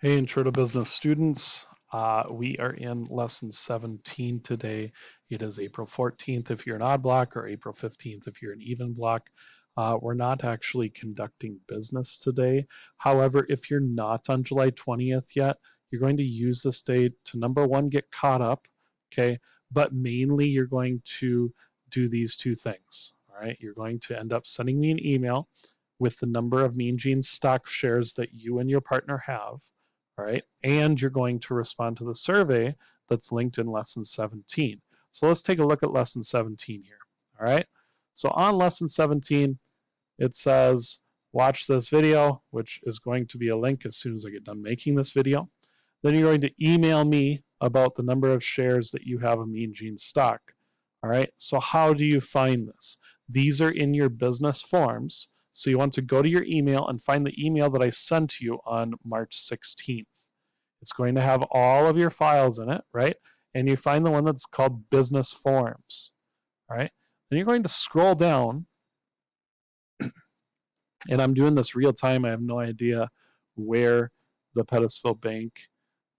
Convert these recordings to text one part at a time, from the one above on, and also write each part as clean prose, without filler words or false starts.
Hey, Intro to Business students. We are in lesson 17 today. It is April 14th if you're an odd block or April 15th if you're an even block. We're not actually conducting business today. However, if you're not on July 20th yet, you're going to use this day to number one, get caught up, okay? But mainly you're going to do these two things, all right? You're going to end up sending me an email with the number of Mean Genes stock shares that you and your partner have, all right? And you're going to respond to the survey that's linked in lesson 17. So let's take a look at lesson 17 here, all right? So on lesson 17, it says, watch this video, which is going to be a link as soon as I get done making this video. Then you're going to email me about the number of shares that you have of Mean Genes stock, all right? So how do you find this? These are in your business forms. So you want to go to your email and find the email that I sent to you on March 16th. It's going to have all of your files in it, right? And you find the one that's called business forms, all right? Then you're going to scroll down, and I'm doing this real time. I have no idea where the Pettisville Bank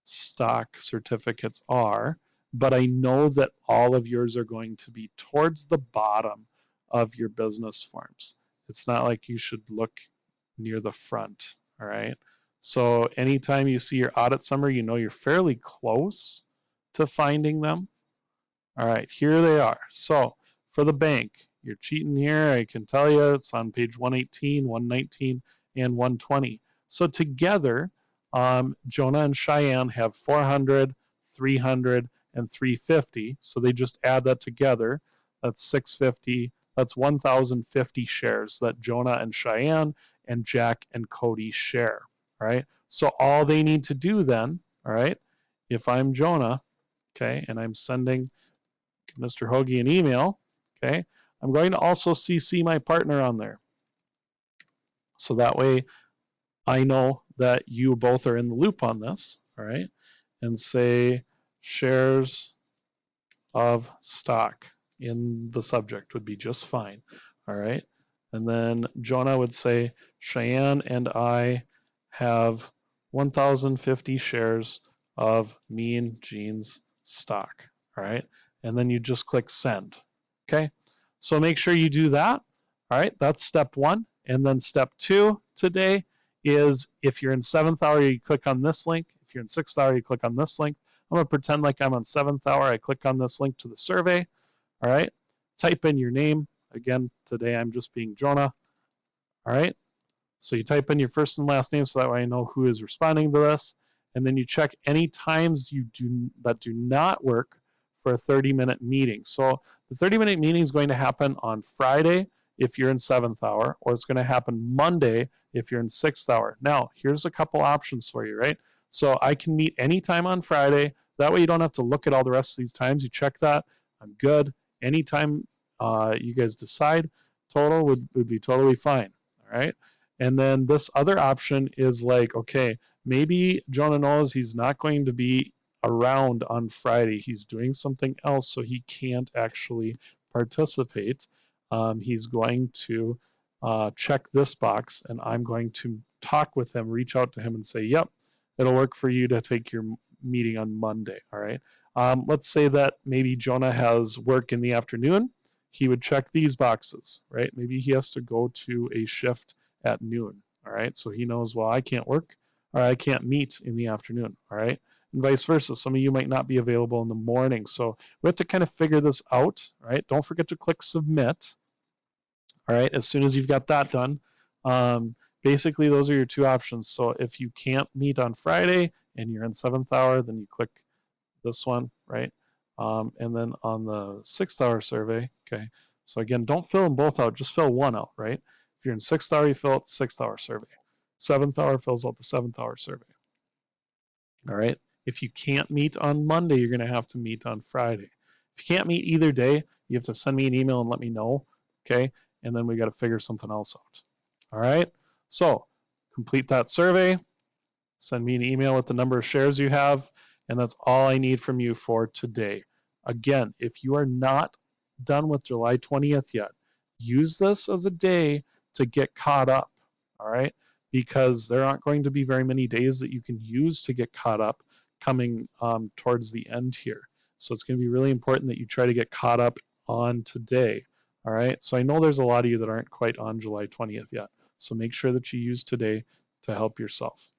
stock certificates are, but I know that all of yours are going to be towards the bottom of your business forms. It's not like you should look near the front, all right? So anytime you see your audit summary, you know you're fairly close to finding them. All right, here they are. So for the bank, you're cheating here. I can tell you it's on page 118, 119, and 120. So together, Jonah and Cheyenne have 400, 300, and 350. So they just add that together. That's 650. That's 1,050 shares that Jonah and Cheyenne and Jack and Cody share. All right. So all they need to do then, all right, if I'm Jonah, okay, and I'm sending Mr. Hoagie an email, okay, I'm going to also CC my partner on there. So that way I know that you both are in the loop on this, all right, and say shares of stock in the subject would be just fine, all right. And then Jonah would say, Cheyenne and I have 1,050 shares of Mean Genes stock, all right. And then you just click send, okay. So make sure you do that, all right. That's step one. And then step two today is if you're in 7th hour, you click on this link. If you're in 6th hour, you click on this link. I'm going to pretend like I'm on 7th hour. I click on this link to the survey. All right. Type in your name. Again, today I'm just being Jonah. All right. So you type in your first and last name so that way I know who is responding to this. And then you check any times that do not work for a 30-minute meeting. So the 30-minute meeting is going to happen on Friday if you're in 7th hour, or it's going to happen Monday if you're in 6th hour. Now, here's a couple options for you, right? So I can meet anytime on Friday. That way you don't have to look at all the rest of these times. You check that. I'm good. Anytime you guys decide, total would be totally fine. All right. And then this other option is like, okay, maybe Jonah knows he's not going to be around on Friday. He's doing something else, so he can't actually participate. He's going to check this box, and I'm going to talk with him, reach out to him, and say, yep, it'll work for you to take your meeting on Monday. All right. Let's say that maybe Jonah has work in the afternoon. He would check these boxes, right? Maybe he has to go to a shift at noon. All right. So he knows, well, I can't work or I can't meet in the afternoon. All right. And vice versa. Some of you might not be available in the morning. So we have to kind of figure this out. Right. Don't forget to click submit. All right. As soon as you've got that done, basically those are your two options. So if you can't meet on Friday and you're in 7th hour, then you click this one, right? And then on the 6th hour survey, okay, so again, don't fill them both out, just fill one out, right? If you're in 6th hour, you fill out the 6th hour survey. 7th hour fills out the 7th hour survey. All right. If you can't meet on Monday, you're going to have to meet on Friday. If you can't meet either day, you have to send me an email and let me know, okay? And then we got to figure something else out. All right. So complete that survey, send me an email with the number of shares you have, and that's all I need from you for today. Again, if you are not done with July 20th yet, use this as a day to get caught up, all right? because there aren't going to be very many days that you can use to get caught up coming towards the end here. So it's going to be really important that you try to get caught up on today. All right. So I know there's a lot of you that aren't quite on July 20th yet. So make sure that you use today to help yourself.